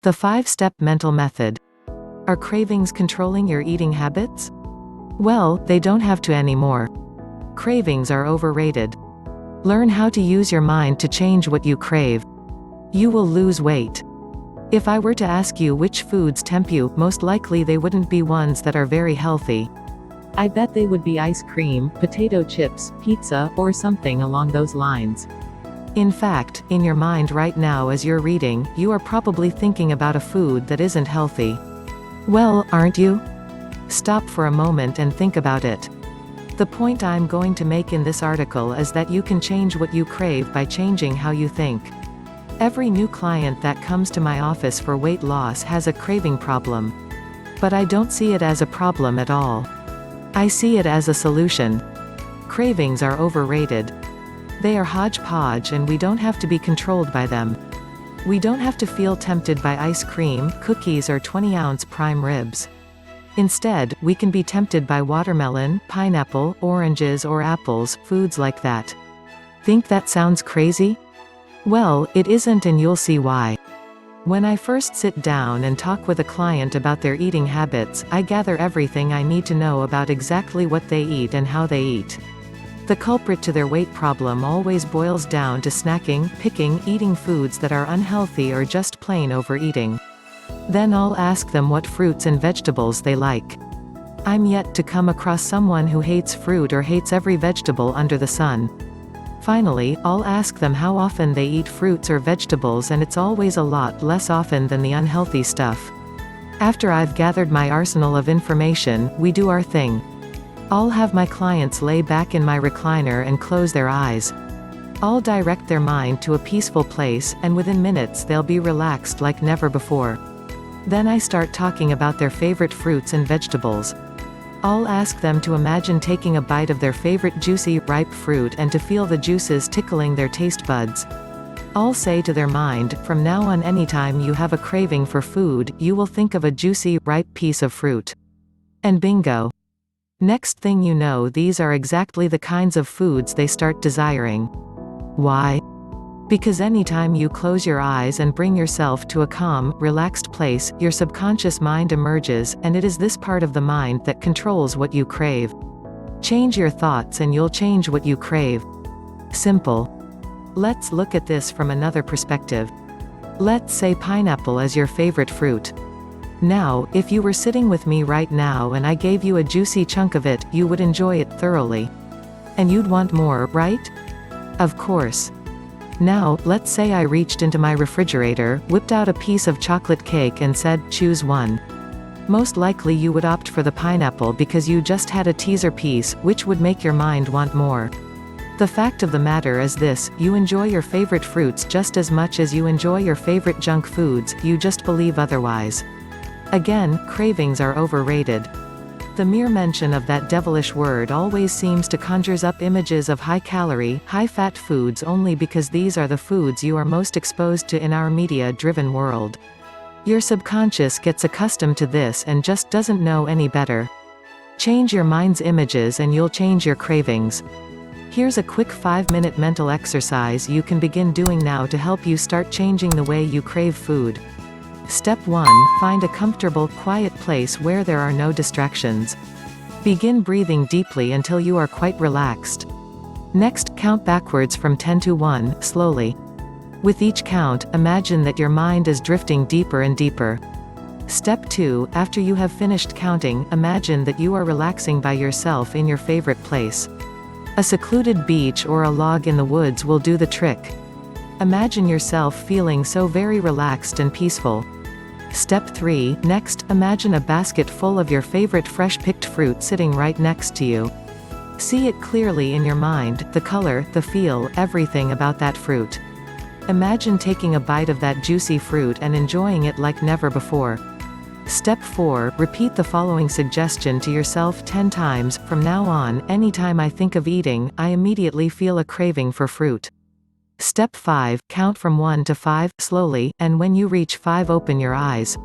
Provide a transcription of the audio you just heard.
The 5-step mental method. Are cravings controlling your eating habits? Well, they don't have to anymore. Cravings are overrated. Learn how to use your mind to change what you crave. You will lose weight. If I were to ask you which foods tempt you, most likely they wouldn't be ones that are very healthy. I bet they would be ice cream, potato chips, pizza, or something along those lines. In fact, in your mind right now as you're reading, you are probably thinking about a food that isn't healthy. Well, aren't you? Stop for a moment and think about it. The point I'm going to make in this article is that you can change what you crave by changing how you think. Every new client that comes to my office for weight loss has a craving problem. But I don't see it as a problem at all. I see it as a solution. Cravings are overrated. They are hodgepodge and we don't have to be controlled by them. We don't have to feel tempted by ice cream, cookies or 20-ounce prime ribs. Instead, we can be tempted by watermelon, pineapple, oranges or apples, foods like that. Think that sounds crazy? Well, it isn't, and you'll see why. When I first sit down and talk with a client about their eating habits, I gather everything I need to know about exactly what they eat and how they eat. The culprit to their weight problem always boils down to snacking, picking, eating foods that are unhealthy or just plain overeating. Then I'll ask them what fruits and vegetables they like. I'm yet to come across someone who hates fruit or hates every vegetable under the sun. Finally, I'll ask them how often they eat fruits or vegetables, and it's always a lot less often than the unhealthy stuff. After I've gathered my arsenal of information, we do our thing. I'll have my clients lay back in my recliner and close their eyes. I'll direct their mind to a peaceful place, and within minutes they'll be relaxed like never before. Then I start talking about their favorite fruits and vegetables. I'll ask them to imagine taking a bite of their favorite juicy, ripe fruit and to feel the juices tickling their taste buds. I'll say to their mind, from now on anytime you have a craving for food, you will think of a juicy, ripe piece of fruit. And bingo. Next thing you know, these are exactly the kinds of foods they start desiring. Why? Because anytime you close your eyes and bring yourself to a calm, relaxed place, your subconscious mind emerges, and it is this part of the mind that controls what you crave. Change your thoughts and you'll change what you crave. Simple. Let's look at this from another perspective. Let's say pineapple is your favorite fruit. Now, if you were sitting with me right now and I gave you a juicy chunk of it, you would enjoy it thoroughly. And you'd want more, right? Of course. Now, let's say I reached into my refrigerator, whipped out a piece of chocolate cake and said, choose one. Most likely you would opt for the pineapple because you just had a teaser piece, which would make your mind want more. The fact of the matter is this: you enjoy your favorite fruits just as much as you enjoy your favorite junk foods, you just believe otherwise. Again, cravings are overrated. The mere mention of that devilish word always seems to conjure up images of high-calorie, high-fat foods only because these are the foods you are most exposed to in our media-driven world. Your subconscious gets accustomed to this and just doesn't know any better. Change your mind's images and you'll change your cravings. Here's a quick 5-minute mental exercise you can begin doing now to help you start changing the way you crave food. Step 1. Find a comfortable, quiet place where there are no distractions. Begin breathing deeply until you are quite relaxed. Next, count backwards from 10 to 1, slowly. With each count, imagine that your mind is drifting deeper and deeper. Step 2. After you have finished counting, imagine that you are relaxing by yourself in your favorite place. A secluded beach or a log in the woods will do the trick. Imagine yourself feeling so very relaxed and peaceful. Step 3. Next, imagine a basket full of your favorite fresh-picked fruit sitting right next to you. See it clearly in your mind, the color, the feel, everything about that fruit. Imagine taking a bite of that juicy fruit and enjoying it like never before. Step 4. Repeat the following suggestion to yourself 10 times. From now on, anytime I think of eating, I immediately feel a craving for fruit. Step 5. Count from 1 to 5, slowly, and when you reach 5 open your eyes.